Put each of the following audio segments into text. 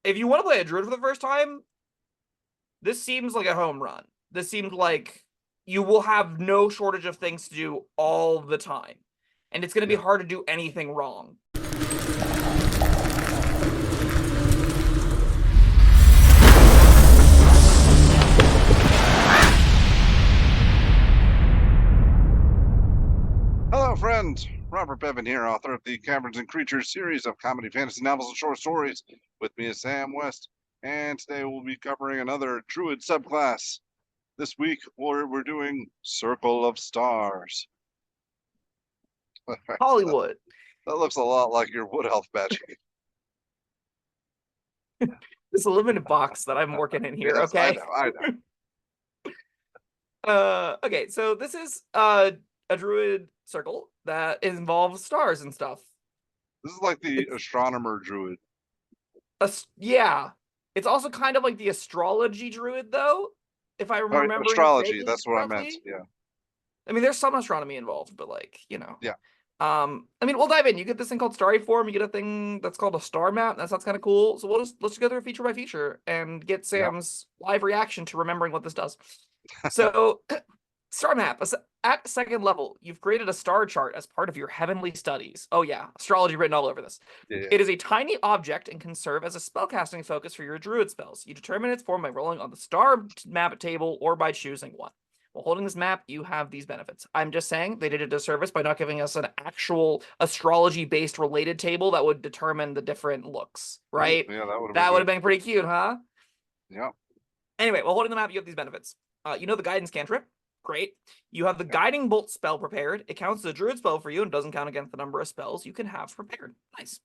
if you want to play a druid for the first time, this seems like a home run. This seems like you will have no shortage of things to do all the time. And it's going to be hard to do anything wrong. Hello, friends. Robert Bevan here, author of the Caverns and Creatures series of comedy, fantasy novels, and short stories. With me is Sam West, and today we'll be covering another Druid subclass. This week, we're doing Circle of Stars. Hollywood. That looks a lot like your Wood Elf magic. This limited box that I'm working in here, Yes, okay? I know. Okay, so this is a druid circle that involves stars and stuff. This is like the astronomer druid. Yeah. It's also kind of like the astrology druid, though, if I remember. Astrology, that's what correctly. I meant, yeah. I mean, there's some astronomy involved, but like, you know. Yeah. I mean, we'll dive in. You get this thing called Starry Form. You get a thing that's called a star map. That sounds kind of cool. So let's just go through feature by feature and get Sam's live reaction to remembering what this does. So, star map. At second level, you've created a star chart as part of your heavenly studies. Oh yeah, astrology written all over this. Yeah. It is a tiny object and can serve as a spellcasting focus for your druid spells. You determine its form by rolling on the star map table or by choosing one. While holding this map, you have these benefits. I'm just saying they did a disservice by not giving us an actual astrology-based related table that would determine the different looks, right? Yeah, that would have been pretty cute, huh? Yeah. Anyway, while holding the map, you have these benefits. You know the guidance cantrip. Great. You have the Guiding Bolt spell prepared. It counts as a druid spell for you and doesn't count against the number of spells you can have prepared. Nice.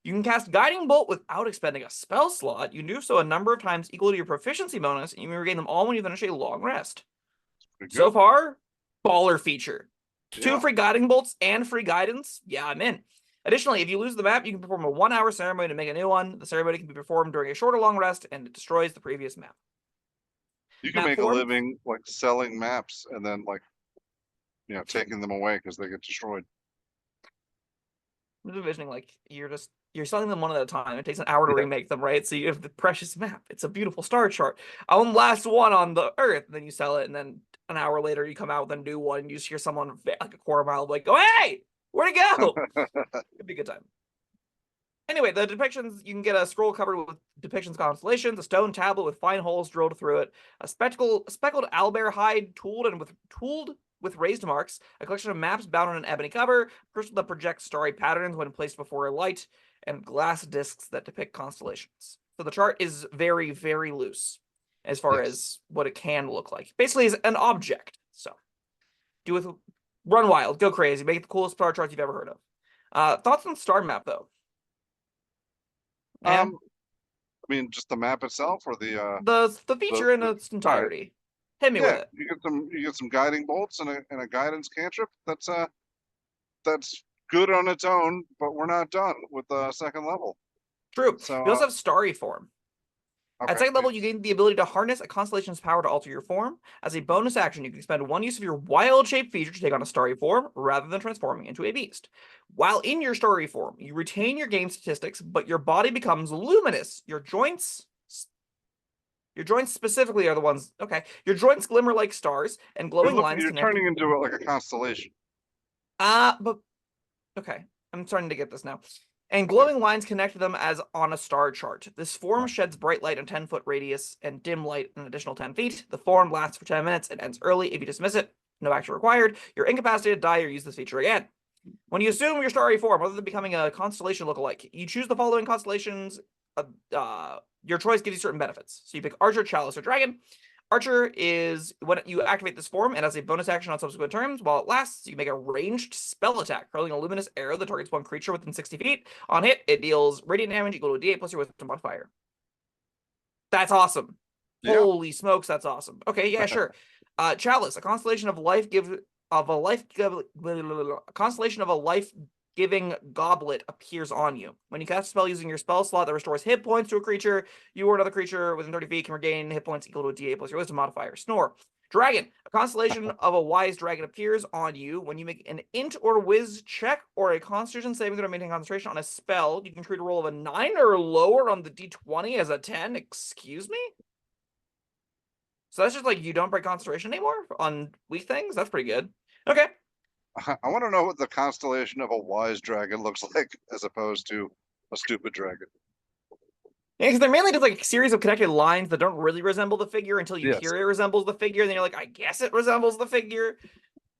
You can cast Guiding Bolt without expending a spell slot. You do so a number of times equal to your proficiency bonus, and you may regain them all when you finish a long rest. So far, baller feature. Yeah. 2 free Guiding Bolts and free guidance. Yeah, I'm in. Additionally, if you lose the map, you can perform a 1-hour ceremony to make a new one. The ceremony can be performed during a short or long rest, and it destroys the previous map. You can make a living like selling maps and then like, you know, taking them away because they get destroyed. I'm envisioning like you're selling them one at a time. It takes an hour to remake them, right? So you have the precious map. It's a beautiful star chart. I'll last one on the Earth, and then you sell it, and then an hour later you come out with a new one, and you just hear someone like a quarter mile away go, "Hey, where'd it go?" It'd be a good time. Anyway, the depictions, you can get a scroll covered with depictions constellations, a stone tablet with fine holes drilled through it, a speckled owlbear hide tooled with raised marks, a collection of maps bound on an ebony cover, crystal that projects starry patterns when placed before a light, and glass discs that depict constellations. So the chart is very, very loose as far as what it can look like. Basically, is an object. So run wild, go crazy, make it the coolest star charts you've ever heard of. Thoughts on star map though? I mean, just the map itself, or the feature in its entirety. Right. Hit me with it. You get some guiding bolts and a guidance cantrip. That's good on its own, but we're not done with the second level. True. So you also have Starry Form. Okay. At second level, you gain the ability to harness a constellation's power to alter your form. As a bonus action, you can spend one use of your wild shape feature to take on a starry form rather than transforming into a beast. While in your starry form, you retain your game statistics, but your body becomes luminous. Your joints specifically are the ones. Okay, your joints glimmer like stars, and glowing lines. You're turning into it like a constellation. But okay, I'm starting to get this now. And glowing lines connect them as on a star chart. This form sheds bright light in 10-foot radius and dim light an additional 10 feet. The form lasts for 10 minutes and ends early. If you dismiss it, no action required. You're incapacitated, die, or use this feature again. When you assume your starry form, other than becoming a constellation lookalike, you choose the following constellations. Your choice gives you certain benefits. So you pick Archer, Chalice, or Dragon. Archer is when you activate this form, and as a bonus action on subsequent turns, while it lasts, you make a ranged spell attack, hurling a luminous arrow that targets one creature within 60 feet. On hit, it deals radiant damage equal to a d8 plus your wisdom modifier. That's awesome. Yeah. Holy smokes, that's awesome. Okay, yeah, sure. Chalice, a constellation of life-giving goblet appears on you. When you cast a spell using your spell slot that restores hit points to a creature, you or another creature within 30 feet can regain hit points equal to a d8 plus your wisdom modifier. Snore. Dragon. A constellation of a wise dragon appears on you when you make an int or whiz check or a constitution saving throw to maintain concentration on a spell. You can treat a roll of a 9 or lower on the d20 as a 10. Excuse me? So that's just like you don't break concentration anymore on weak things? That's pretty good. Okay. I want to know what the constellation of a wise dragon looks like as opposed to a stupid dragon. Yeah, because they're mainly just like a series of connected lines that don't really resemble the figure until you hear it resembles the figure, and then you're like, I guess it resembles the figure.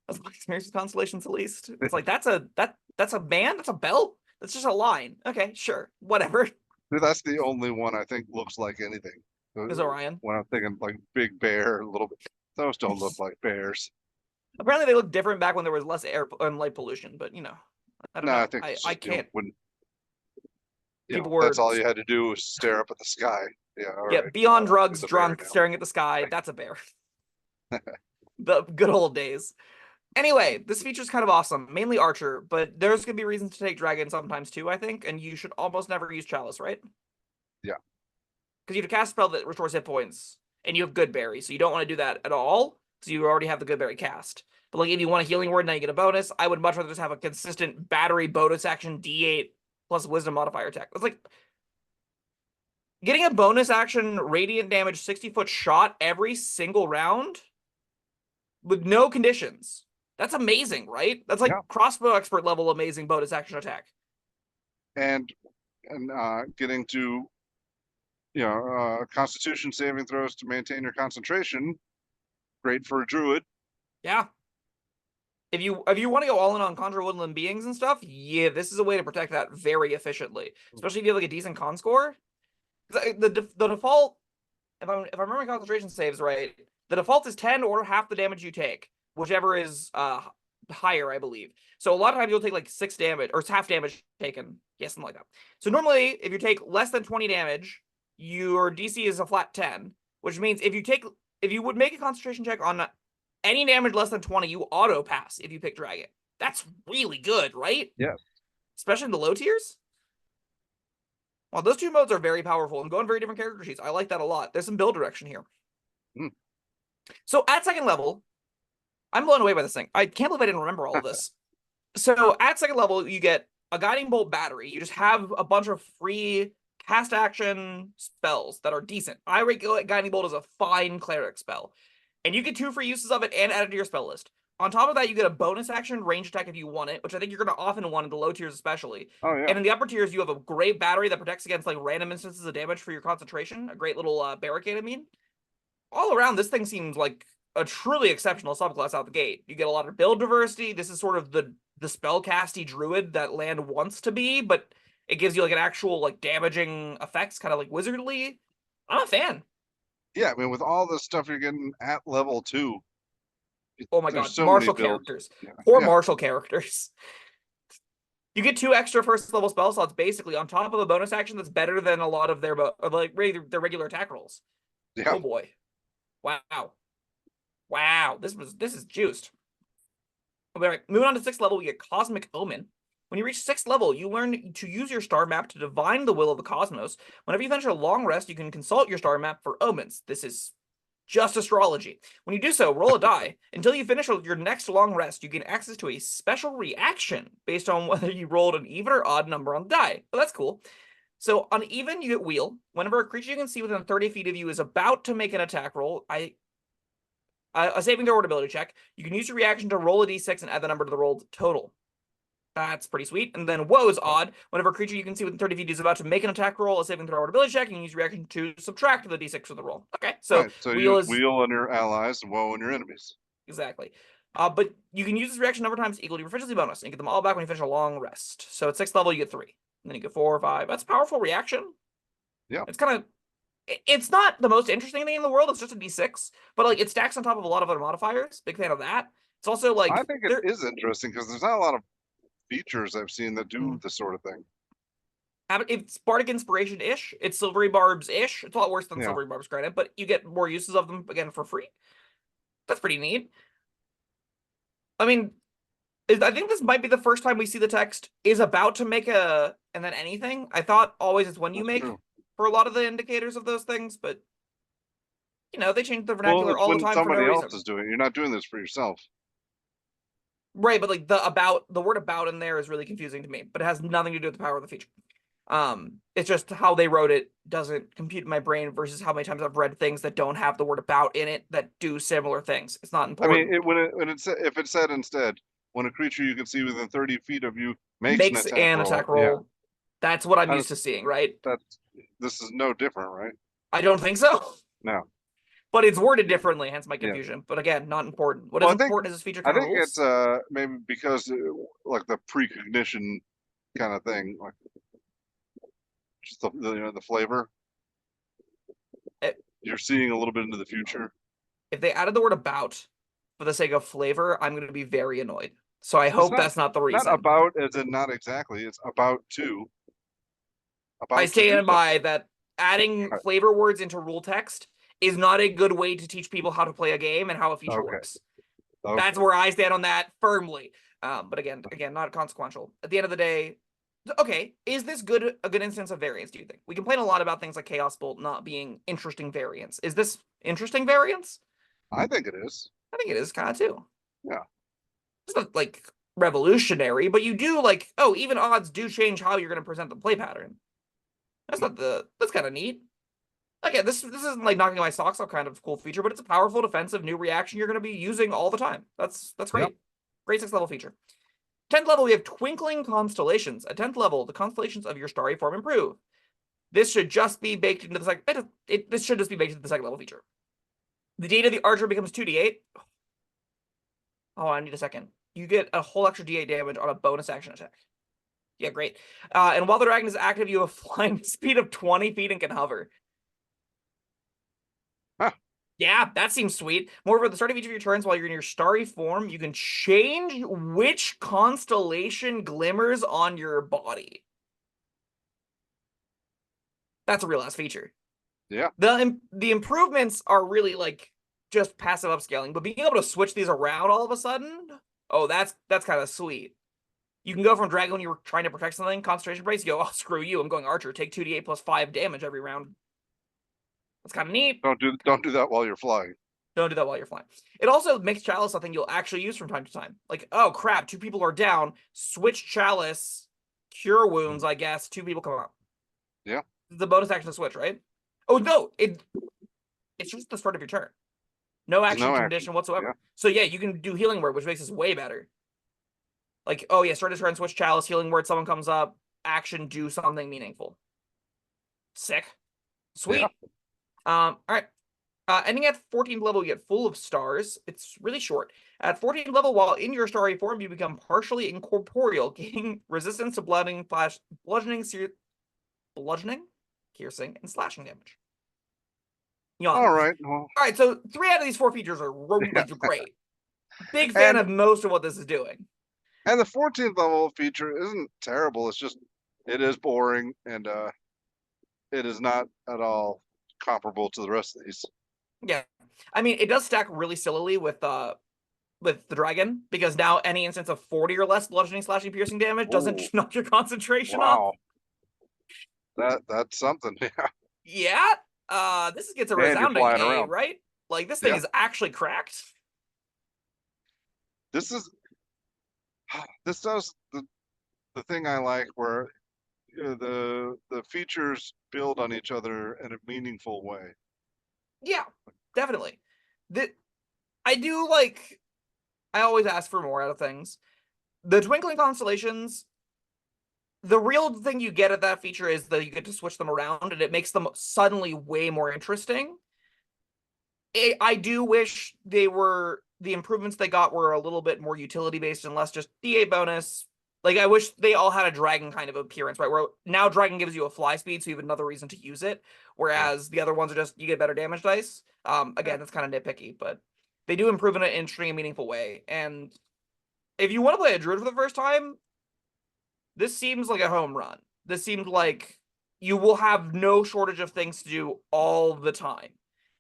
That's my experience with constellations, at least. It's like that's a band, that's a belt, that's just a line. Okay, sure, whatever. Dude, that's the only one I think looks like anything. Is Orion. When I'm thinking like big bear, a little bit, those don't look like bears. Apparently, they looked different back when there was less air and light pollution, but you know, I don't know. I think I can't. People that's all you had to do was stare up at the sky. Yeah. Yeah. Right. Be on drugs, drunk, staring at the sky. That's a bear. The good old days. Anyway, this feature is kind of awesome. Mainly Archer, but there's gonna be reasons to take Dragon sometimes too, I think. And you should almost never use Chalice, right? Yeah. Because you have to cast a spell that restores hit points, and you have Good Berry, so you don't want to do that at all. So you already have the Good Berry cast. But like, if you want a Healing Word, now you get a bonus. I would much rather just have a consistent battery bonus action D8 plus Wisdom modifier attack. It's like getting a bonus action radiant damage 60-foot shot every single round with no conditions. That's amazing, right? That's like crossbow expert level amazing bonus action attack. And getting to Constitution saving throws to maintain your concentration. Great for a druid. Yeah. If you want to go all in on conjure woodland beings and stuff, yeah, this is a way to protect that very efficiently. Especially if you have like a decent con score. The default, if I'm remembering concentration saves right, the default is 10 or half the damage you take, whichever is higher, I believe. So a lot of times you'll take like 6 damage, or it's half damage taken. Yeah, something like that. So normally, if you take less than 20 damage, your DC is a flat 10, which means if you would make a concentration check on any damage less than 20, you auto pass if you pick Dragon. That's really good, right? Yes. Especially in the low tiers. Well, those two modes are very powerful and go on very different character sheets. I like that a lot. There's some build direction here. So at second level, I'm blown away by this thing. I can't believe I didn't remember all of this. So at second level, you get a Guiding Bolt battery. You just have a bunch of free cast action spells that are decent. I rate Guiding Bolt as a fine cleric spell. And you get 2 free uses of it and add it to your spell list. On top of that, you get a bonus action range attack if you want it, which I think you're going to often want in the low tiers especially. Oh, yeah. And in the upper tiers, you have a great battery that protects against like random instances of damage for your concentration. A great little barricade, I mean. All around, this thing seems like a truly exceptional subclass out the gate. You get a lot of build diversity. This is sort of the spellcasty druid that land wants to be, but it gives you like an actual like damaging effects, kind of like wizardly. I'm a fan. Yeah, I mean, with all the stuff you're getting at level 2. Oh my god, so martial characters. Poor martial characters. You get 2 extra first level spell slots basically on top of a bonus action that's better than a lot of their their regular attack rolls. Yeah. Oh boy. Wow. Wow. This is juiced. All right, moving on to 6th level, we get Cosmic Omen. When you reach 6th level, you learn to use your star map to divine the will of the cosmos. Whenever you finish a long rest, you can consult your star map for omens. This is just astrology. When you do so, roll a die. Until you finish your next long rest, you gain access to a special reaction based on whether you rolled an even or odd number on the die. Oh, that's cool. So on even, you get Wheel. Whenever a creature you can see within 30 feet of you is about to make an attack roll, a saving throw or ability check, you can use your reaction to roll a d6 and add the number to the rolled total. That's pretty sweet. And then Woe is odd. Whenever a creature you can see within 30 feet is about to make an attack roll, a saving throw or ability check, you can use reaction to subtract the d6 from the roll. Okay, so, Wheel is Wheel on your allies and Woe on your enemies. Exactly. But you can use this reaction number of times equal to your proficiency bonus and get them all back when you finish a long rest. So at 6th level, you get 3. And then you get 4 or 5. That's a powerful reaction. Yeah. It's not the most interesting thing in the world. It's just a d6. But like it stacks on top of a lot of other modifiers. Big fan of that. It's also like I think it is interesting because there's not a lot of features I've seen that do this sort of thing. It's Bardic Inspiration-ish. It's Silvery Barbs-ish. It's a lot worse than Silvery Barbs, granted, but you get more uses of them, again, for free. That's pretty neat. I mean, I think this might be the first time we see the text is about to make a, and then anything. I thought always it's when you make for a lot of the indicators of those things, but they change the Well, vernacular it's all the when time for no somebody else reason. is doing it. You're not doing this for yourself. Right, but like the word about in there is really confusing to me, but it has nothing to do with the power of the feature. It's just how they wrote it doesn't compute in my brain versus how many times I've read things that don't have the word about in it that do similar things. It's not I mean, important. if it said instead, when a creature you can see within 30 feet of you makes an Makes attack an roll, attack yeah, roll. That's what I'm used that's to seeing, right? that's this is no different, right? I don't think so. No, But it's worded differently, hence my yeah. confusion. But again, not important. What is Well, important is this feature I kind of think it's rules. maybe because like the precognition kind of thing, like just the flavor. Eh, You're seeing a little bit into the future. If they added the word about for the sake of flavor, I'm going to be very annoyed. So I It's hope that's not the not reason. about as in not exactly. It's I about to do stand by something. that adding Right. flavor words into rule text is not a good way to teach people how to play a game and how a feature Okay. works. That's Okay. where I stand on that firmly. But again, not consequential. At the end of the day, okay, is this a good instance of variance, do you think? We complain a lot about things like Chaos Bolt not being interesting variance. Is this interesting variance? I think it is. I think it is kind of too. Yeah. It's not like revolutionary, but you do like, oh, even odds do change how you're going to present the play pattern. That's kind of neat. Again, this isn't like knocking my socks off kind of cool feature, but it's a powerful defensive new reaction you're going to be using all the time. That's Yep. great. Great 6th level feature. 10th level, we have Twinkling Constellations. At 10th level, the constellations of your starry form improve. This should just be baked into the second. This should just be baked into the second level feature. The data of the archer becomes 2d8. Oh, I need a second. You get a whole extra d8 damage on a bonus action attack. Yeah, great. And while the dragon is active, you have a flying speed of 20 feet and can hover. Huh. Yeah, that seems sweet. Moreover, at the start of each of your turns while you're in your starry form, you can change which constellation glimmers on your body. That's a real ass feature. Yeah. The improvements are really like just passive upscaling, but being able to switch these around all of a sudden, oh, that's kind of sweet. You can go from dragon when you're trying to protect something, concentration breaks, you go, oh, screw you, I'm going archer, take 2d8 plus 5 damage every round. That's kind of neat. Don't do that while you're flying. Don't do that while you're flying. It also makes Chalice something you'll actually use from time to time. Like, oh crap, 2 people are down, switch Chalice, cure wounds, I guess, 2 people come out. Yeah. The bonus action to switch, right? Oh no, it's just the start of your turn. No action condition whatsoever. Yeah. So yeah, you can do healing word, which makes this way better. Like, oh yeah, start a turn, switch Chalice, healing word, someone comes up, action, do something meaningful. Sick. Sweet. Yeah. All right. Ending at 14th level, you get Full of Stars. It's really short. At 14th level, while in your starry form, you become partially incorporeal, gaining resistance to bludgeoning, piercing, and slashing damage. Yawn. All right. Well, All right, so 3 out of these 4 features are yeah. great. Big fan And of most of what this is doing. the 14th level feature isn't terrible. It's just it is boring and it is not at all comparable to the rest of these. Yeah, I mean, it does stack really sillily with the dragon, because now any instance of 40 or less bludgeoning, slashing, piercing damage doesn't Ooh, knock your concentration up. wow. That's something. Yeah. Yeah. This gets a And you're resounding flying A, around. right? Like, this thing Yeah. is actually cracked. This is this does the thing I like where the features build on each other in a meaningful way. Yeah, definitely. The, I do like, I always ask for more out of things. The Twinkling Constellations, the real thing you get at that feature is that you get to switch them around, and it makes them suddenly way more interesting. I do wish the improvements they got were a little bit more utility based and less just DA bonus. Like, I wish they all had a dragon kind of appearance, right? Where now dragon gives you a fly speed, so you have another reason to use it. Whereas the other ones are just you get better damage dice. Again, that's kind of nitpicky, but they do improve in an interesting and meaningful way. And if you want to play a druid for the first time, this seems like a home run. This seems like you will have no shortage of things to do all the time.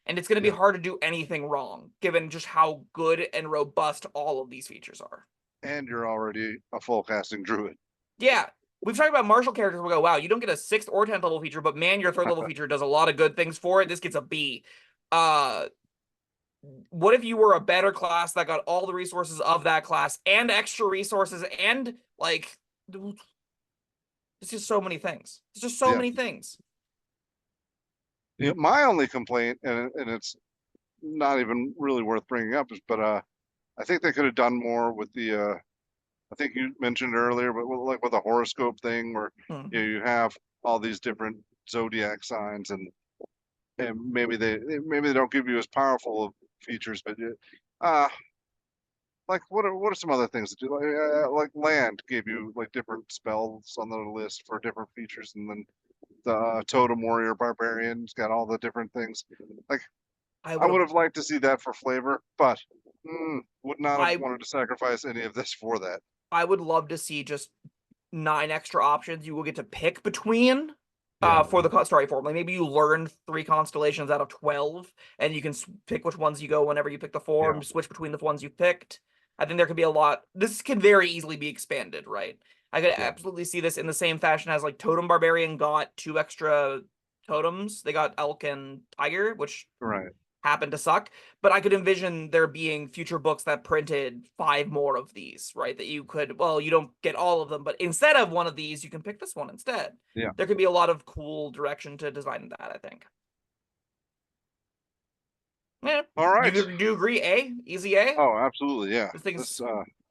And it's going to be hard to do anything wrong, given just how good and robust all of these features are. And you're already a full casting druid. Yeah. We've talked about martial characters. We go, wow, you don't get a 6th or 10th level feature, but man, your 3rd level feature does a lot of good things for it. This gets a B. Uh, what if you were a better class that got all the resources of that class and extra resources and like it's just so many things. It's just so Yeah. many things. Yeah, my only complaint, and it's not even really worth bringing up, is but I think they could have done more with the I think you mentioned earlier, but like with the horoscope thing, where Hmm. you have all these different zodiac signs, and maybe they don't give you as powerful of features, but uh, like what are some other things that do like land gave you like different spells on the list for different features, and then the totem warrior barbarian's got all the different things. Like I I would would have have liked to see that for flavor, but would not have I wanted to sacrifice any of this for that. I would love to see just 9 extra options you will get to pick between Yeah, for the Starry Form. Like maybe you learn 3 constellations out of 12 and you can pick which ones you go whenever you pick the yeah, form, switch between the ones you picked. I think there could be a lot. This can very easily be expanded, right? I could yeah. absolutely see this in the same fashion as like Totem Barbarian got 2 extra totems. They got Elk and Tiger, which Right. happen to suck. But I could envision there being future books that printed 5 more of these, right? That you could, well, you don't get all of them, but instead of one of these, you can pick this one instead. Yeah. There could be a lot of cool direction to design that, I think. Yeah. All Do right. you, do you agree? A? Easy A? Oh, absolutely. Yeah. This This thing's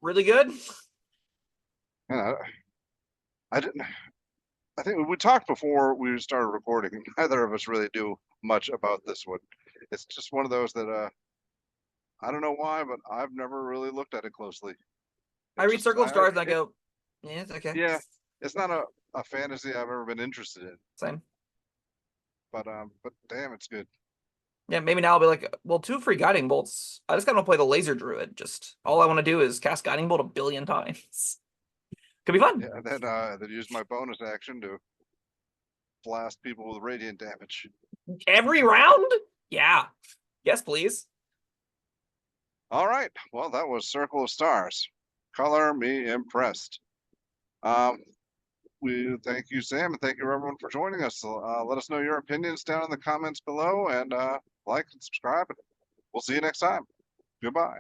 really good. man, I didn't. I think we talked before we started recording, and neither of us really do much about this one. It's just one of those that I don't know why, but I've never really looked at it closely. I It read just Circle of Stars and I it go, yeah, it's okay. yeah, it's not a fantasy I've ever been interested in, Same. but damn, it's good. Yeah, maybe now I'll be like, well, 2 free guiding bolts. I just gotta play the laser druid. Just all I want to do is cast guiding bolt a billion times. Could be fun. Yeah, and then use my bonus action to blast people with radiant damage. Every round? Yeah. Yes, please. All right, well, that was Circle of Stars. Color me impressed. Um, we thank you, Sam, and thank you everyone for joining us. Let us know your opinions down in the comments below, and like and subscribe. We'll see you next time. Goodbye.